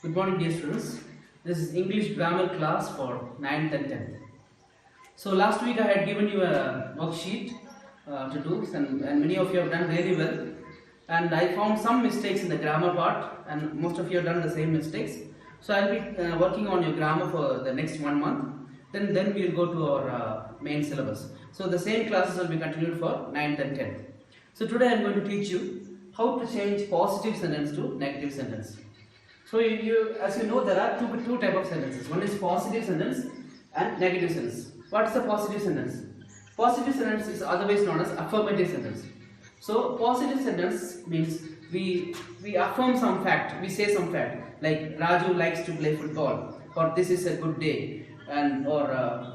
Good morning, dear students. This is English grammar class for 9th and 10th. So last week I had given you a worksheet to do, and many of you have done really well. And I found some mistakes in the grammar part, and most of you have done the same mistakes. So I'll be working on your grammar for the next 1 month. Then we'll go to our main syllabus. So the same classes will be continued for 9th and 10th. So today I'm going to teach you how to change positive sentence to negative sentence. So as you know, there are two type of sentences. One is positive sentence and negative sentence. What is a positive sentence? Positive sentence is otherwise known as affirmative sentence. So positive sentence means we affirm some fact, we say some fact, like Raju likes to play football, or this is a good day, and or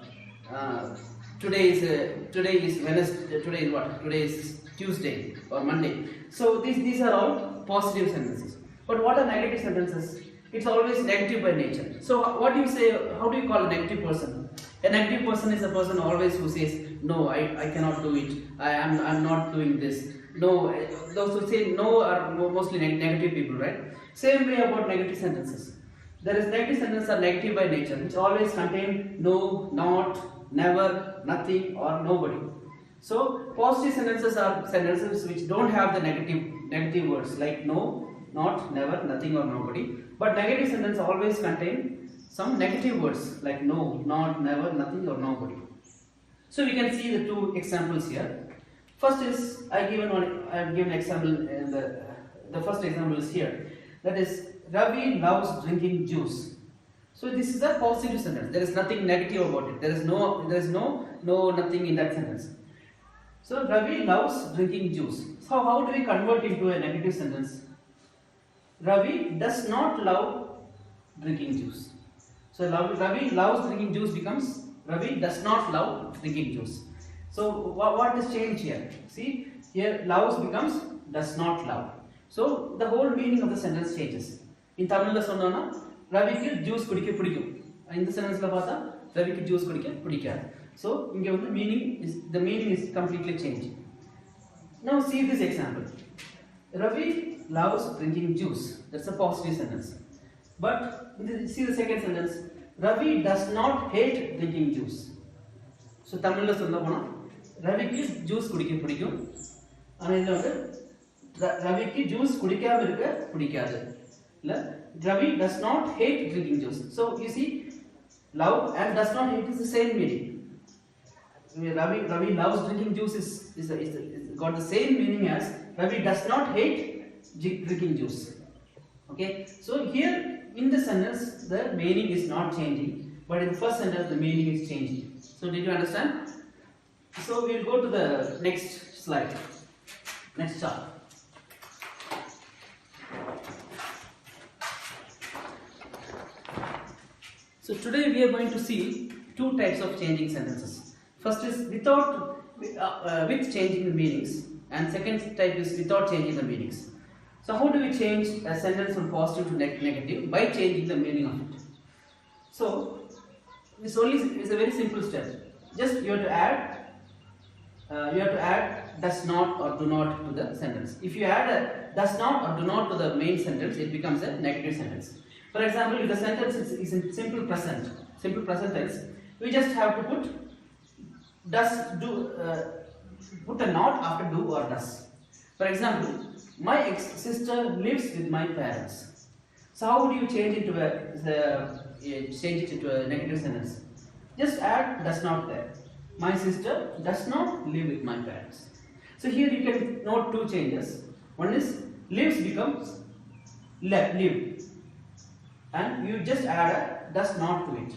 today is Wednesday, today is what? Today is Tuesday or Monday. So these are all positive sentences. But what are negative sentences? It's always negative by nature. So what do you say? How do you call a negative person? A negative person is a person always who says, no, I cannot do it. I'm not doing this. No, those who say no are mostly negative people, right? Same way about negative sentences. There is negative sentences are negative by nature, which always contain no, not, never, nothing, or nobody. So positive sentences are sentences which don't have the negative words like no, not, never, nothing, or nobody. But negative sentence always contain some negative words like no, not, never, nothing, or nobody. So we can see the two examples here. First is I have given example. The first example is here. That is, Ravi loves drinking juice. So this is a positive sentence. There is nothing negative about it. There is no nothing in that sentence. So Ravi loves drinking juice. So how do we convert into a negative sentence? Ravi does not love drinking juice. So Ravi loves drinking juice becomes Ravi does not love drinking juice. So what is changed here? See, here loves becomes does not love. So the whole meaning of the sentence changes. In Tamil la sonnona Ravikku juice kudikka pidikum. In the sentence la paatha Ravikku juice kudikka pidikadu. So inge the meaning is completely changed. Now see this example. Ravi loves drinking juice. That's a positive sentence. But see the second sentence. Ravi does not hate drinking juice. So Tamil la solla pona Ravikku juice kudikka pidikum. Ana idla vandu Ravikku juice kudikkaama irukka pidikadu. Ravi does not hate drinking juice. So you see, love and does not hate is the same meaning. Ravi loves drinking juice is got the same meaning as Ravi does not hate drinking juice. Okay, so here in the sentence the meaning is not changing, but in the first sentence the meaning is changing. So did you understand? So we will go to the next slide, next chart. So today we are going to see two types of changing sentences. First is with changing the meanings, and second type is without changing the meanings. So how do we change a sentence from positive to negative? By changing the meaning of it. So this is a very simple step. Just you have to add does not or do not to the sentence. If you add a does not or do not to the main sentence, it becomes a negative sentence. For example, if the sentence is in simple present tense, we just have to put put a not after do or does. For example, my sister lives with my parents. So how would you change it into a negative sentence? Just add does not there. My sister does not live with my parents. So here you can note two changes. One is lives becomes live, and you just add a does not to it.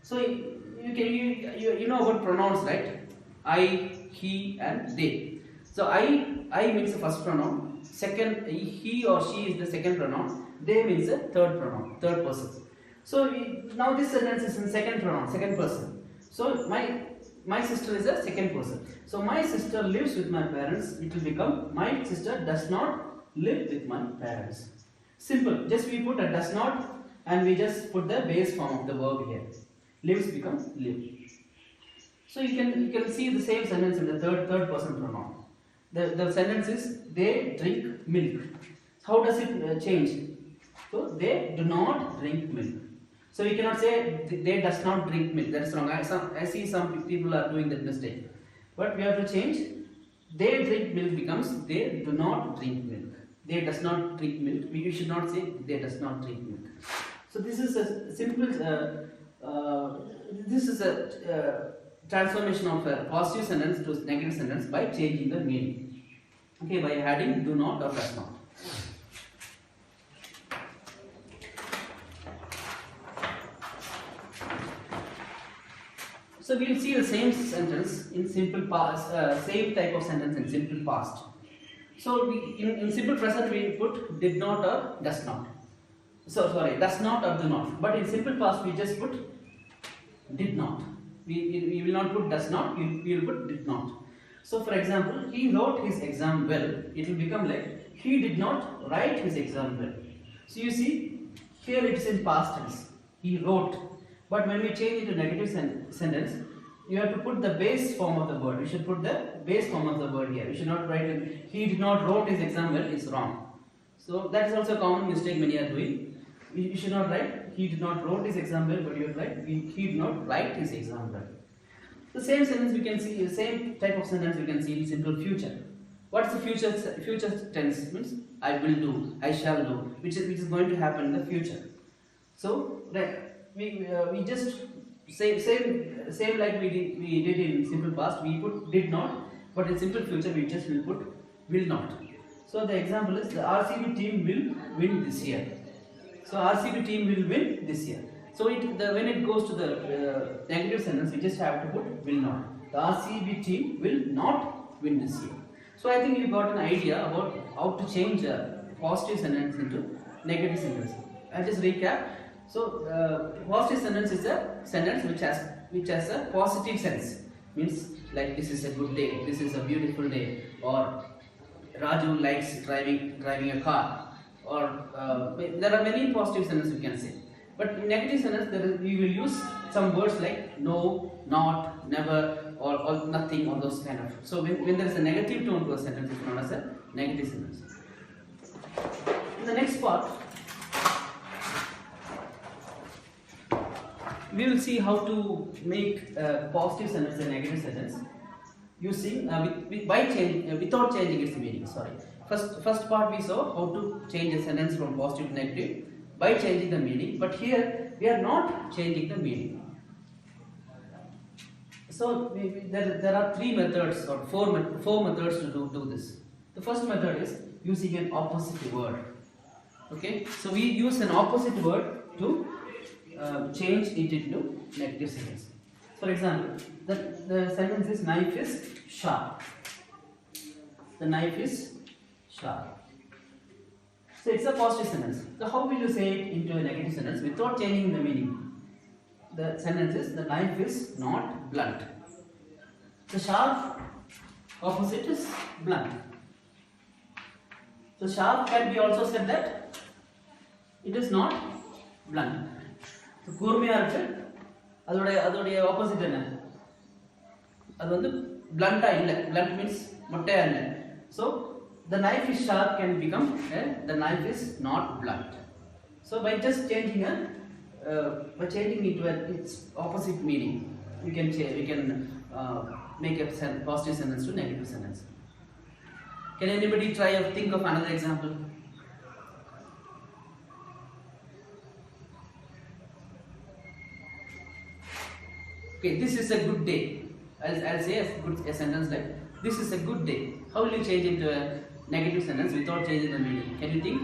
So you know about pronouns, right? I, he, and they. So I means the first pronoun. Second, he or she is the second pronoun. They means the third pronoun, third person. So now this sentence is in second pronoun, second person. So my sister is a second person. So my sister lives with my parents. It will become my sister does not live with my parents. Simple. Just we put a does not and we just put the base form of the verb here. Lives becomes live. So you can see the same sentence in the third person pronoun. The sentence is they drink milk. How does it change? So they do not drink milk. So we cannot say they does not drink milk. That is wrong. I see some people are doing that mistake. But we have to change. They drink milk becomes they do not drink milk. They does not drink milk. We should not say they does not drink milk. So this is a simple. This is a transformation of a positive sentence to negative sentence by changing the meaning. Okay, by adding do not or does not. So we will see the same sentence in simple past, same type of sentence in simple past. So in simple present we put did not or does not. So sorry, does not or do not. But in simple past we just put did not. We will not put does not. We will put did not. So for example, he wrote his exam well. It will become like he did not write his exam well. So you see, here it is in past tense. He wrote. But when we change it to negative sentence, you have to put the base form of the word. We should put the base form of the word here. We should not write it. He did not wrote his exam well. It's wrong. So that is also a common mistake many are doing. You should not write he did not wrote his exam well, but you write he did not write his exam well. The same sentence we can see, the same type of sentence we can see in simple future. What is the future tense? Means I will do, I shall do, which is going to happen in the future. So we just same like we did in simple past. We put did not, but in simple future we just will put will not. So the example is the RCB team will win this year. So RCB team will win this year. So when it goes to the negative sentence, we just have to put will not. The RCB team will not win this year. So I think you got an idea about how to change a positive sentence into negative sentence. I'll just recap. So positive sentence is a sentence which has a positive sense. Means like this is a good day, this is a beautiful day, or Raju likes driving a car, or there are many positive sentences we can say. But in negative sentence, we will use some words like no, not, never, or nothing, or those kind of. So when there is a negative tone to a sentence, it's known as a negative sentence. In the next part, we will see how to make a positive sentence a negative sentence using without changing its meaning. Sorry. First part we saw how to change a sentence from positive to negative by changing the meaning, but here we are not changing the meaning. So there are three methods or four methods to do this. The first method is using an opposite word. Okay, so we use an opposite word to change it into negative sentence. For example, the sentence is knife is sharp. The knife is sharp. So it's a positive sentence. So how will you say it into a negative sentence without changing the meaning? The sentence is the knife is not blunt. The sharp opposite is blunt. So sharp can be also said that it is not blunt. So கூர்மையா இருக்கு அதோட opposite என்ன அது வந்து blunt-ஆ இல்ல. Blunt means மொட்டையா இல்ல. So the knife is sharp can become the knife is not blunt. So by just changing into its opposite meaning, we can make a positive sentence to negative sentence. Can anybody try or think of another example? Okay, this is a good day. I'll say a sentence like this is a good day. How will you change into a negative sentence without changing the meaning? Can you think?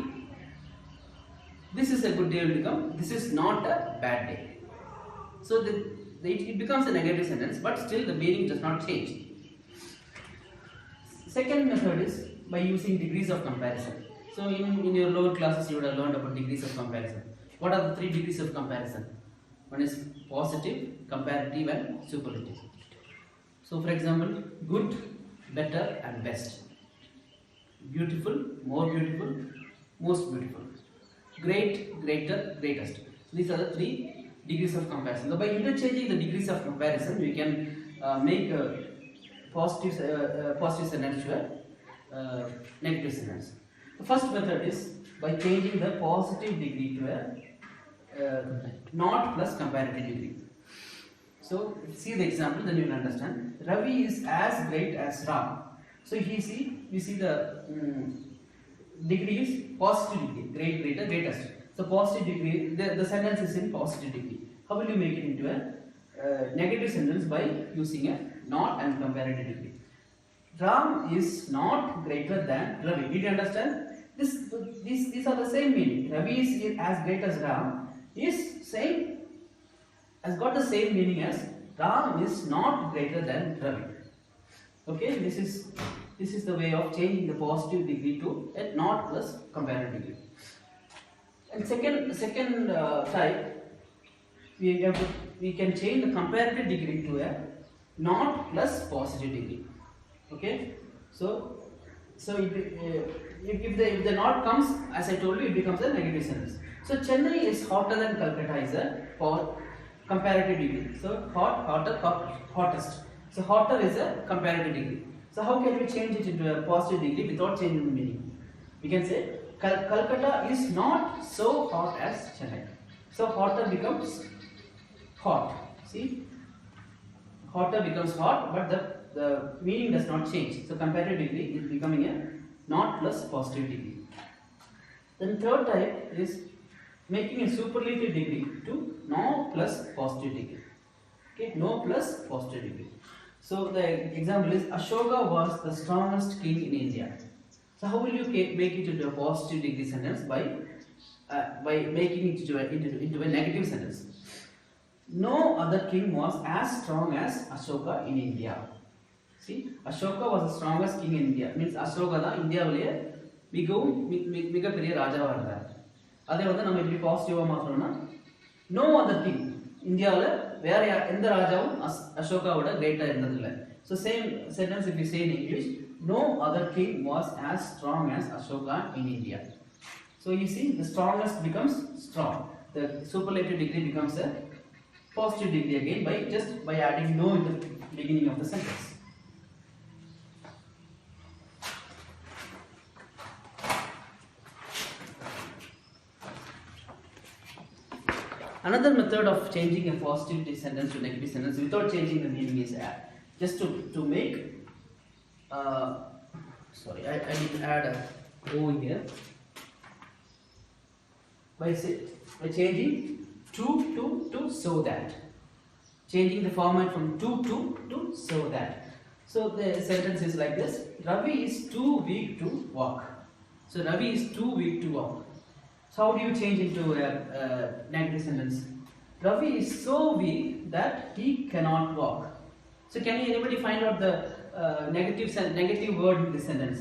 This is a good day will become this is not a bad day. So it becomes a negative sentence, but still the meaning does not change. Second method is by using degrees of comparison. So in your lower classes you would have learned about degrees of comparison. What are the three degrees of comparison? One is positive, comparative and superlative. So for example, good, better and best. Beautiful, more beautiful, most beautiful. Great, greater, greatest. So these are the three degrees of comparison. So by interchanging the degrees of comparison, we can make a positive sentence to a negative sentence. The first method is by changing the positive degree to a not plus comparative degree. So see the example, then you will understand. Ravi is as great as Ram. So you see the degree is positive degree, great, greater, greatest. So positive degree, the sentence is in positive degree. How will you make it into a negative sentence? By using a not and comparative degree. Ram is not greater than Ravi. Did you understand? These are the same meaning. Ravi is as great as Ram is same, has got the same meaning as Ram is not greater than Ravi. Okay, this is the way of changing the positive degree to a not plus comparative degree. And second type, we can change the comparative degree to a not plus positive degree. Okay, so if the not comes, as I told you, it becomes a negative sentence. So Chennai is hotter than Calcutta is a for comparative degree. So hottest. So hotter is a comparative degree. So how can we change it into a positive degree without changing the meaning? We can say Calcutta is not so hot as Chennai. So hotter becomes hot. See, hotter becomes hot, but the meaning does not change. So comparative degree is becoming a not plus positive degree. Then third type is making a superlative degree to no plus positive degree. Okay, no plus positive degree. So the example is Ashoka was the strongest king in India. So how will you make it into a positive degree sentence? By making it into a negative sentence. No other king was as strong as Ashoka in India. See, Ashoka was the strongest king in India. Means Ashoka da India valiye miga periya rajava irundar. Adhe vandha nama eppadi positive maatrona no other king India la vera endha rajavum Ashoka voda greater irundadilla. So same sentence if you say in English, no other king was as strong as Ashoka in India. So you see, the strongest becomes strong. The superlative degree becomes a positive degree again by adding no in the beginning of the sentence. Another method of changing a positive sentence to negative sentence without changing the meaning is just to make sorry, I need to add a O here by changing to so that, changing the format from to so that. So the sentence is like this: Ravi is too weak to walk. So Ravi is too weak to walk. So how do you change into a negative sentence? Ravi is so weak that he cannot walk. So can anybody find out the negative word in this sentence?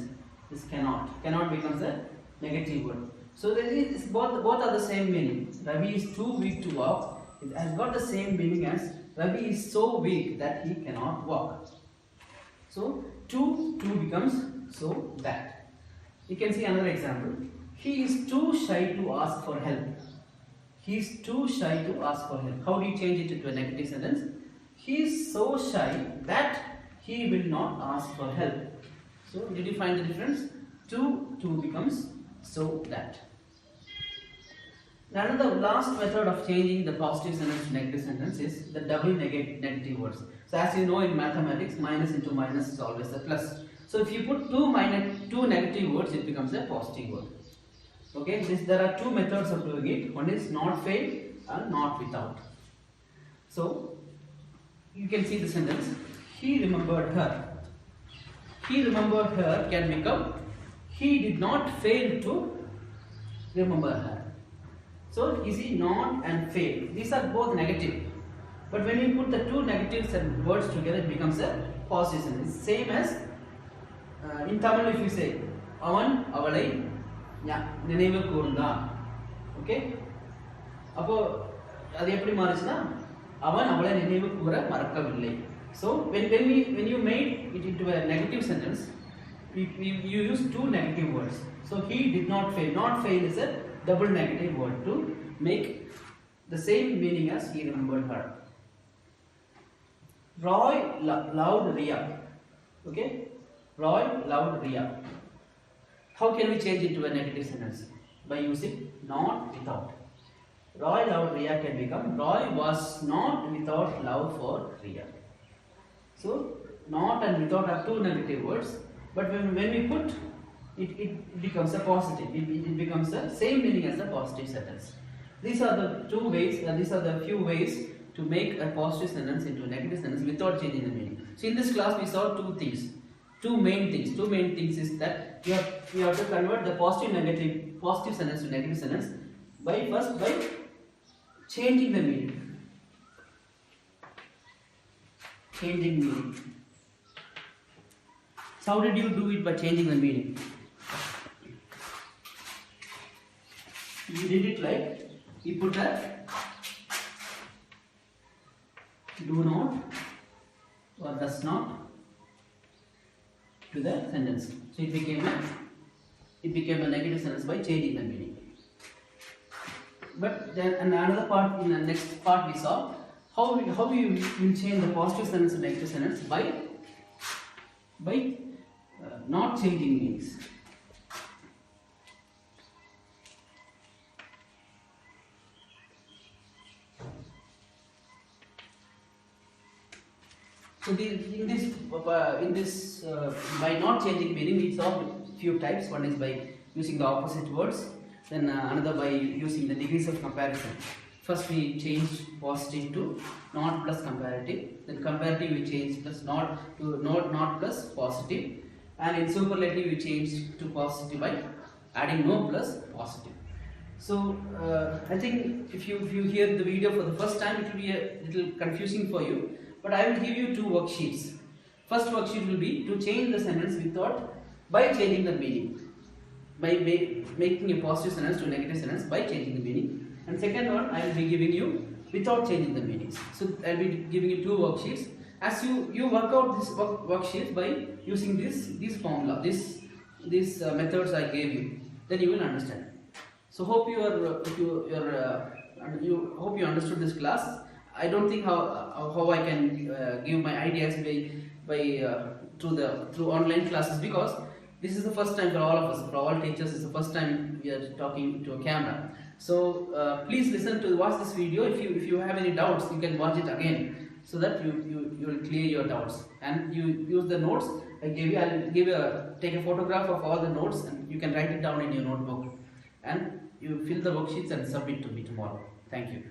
This cannot. Cannot becomes a negative word. So both are the same meaning. Ravi is too weak to walk. It has got the same meaning as Ravi is so weak that he cannot walk. So to becomes so that. You can see another example. He is too shy to ask for help. He is too shy to ask for help. How do you change it into a negative sentence? He is so shy that he will not ask for help. So did you find the difference? To becomes so that. Another last method of changing the positive sentence to negative sentence is the double negative words. So as you know in mathematics, minus into minus is always a plus. So if you put two negative words, it becomes a positive word. Okay, there are two methods of doing it. One is not fail and not without. So you can see the sentence. He remembered her. He remembered her can become he did not fail to remember her. So you see, not and fail. These are both negative. But when you put the two negative words together, it becomes a positive sentence. Same as in Tamil, if you say avan avalai நினைவு கூர்ந்தான். Okay, அப்போ அது எப்படி மாறுச்சுன்னா அவன் அவளை நினைவு கூற மறக்கவில்லை. So when you made it into a negative sentence, you use two negative words. So he did not fail. Not fail is a double negative word to make the same meaning as he remembered her. Roy loved Ria. Okay, Roy loved Ria. How can we change it to a negative sentence? by using not without. Roy loved Ria can become Roy was not without love for Ria. So not and without are two negative words, but when we put it becomes a positive. It becomes the same meaning as a positive sentence. These are the two ways, these are the few ways to make a positive sentence into a negative sentence without changing the meaning. So in this class we saw two things, two main things. Two main things is that you have to convert the positive sentence to negative sentence by changing the meaning. Changing meaning. So how did you do it by changing the meaning? You did it like you put a do not or does not to the sentence. So it became a negative sentence by changing the meaning. But then another part, in the next part we saw how you will change the positive sentence to negative sentence by not changing meanings. So in this by not changing meaning we saw few types. One is by using the opposite words, then another by using the degrees of comparison. First we changed positive to not plus comparative, then comparative we changed plus not to not plus positive, and in superlative we changed to positive by adding no plus positive. So I think if you hear the video for the first time, it will be a little confusing for you. But I will give you two worksheets. First worksheet will be to change the sentence by changing the meaning, by making a positive sentence to a negative sentence by changing the meaning. And second one I will be giving you without changing the meanings. So I will be giving you two worksheets. As you work out this worksheet by using this formula, these methods I gave you, then you will understand. So hope you understood this class. I don't think how I can give my ideas through online classes, because this is the first time for all of us, for all teachers. It's the first time we are talking to a camera. So please watch this video. If you have any doubts, you can watch it again, so that you will clear your doubts, and you use the notes I gave you. I'll take a photograph of all the notes, and you can write it down in your notebook, and you fill the worksheets and submit to me tomorrow. Thank you.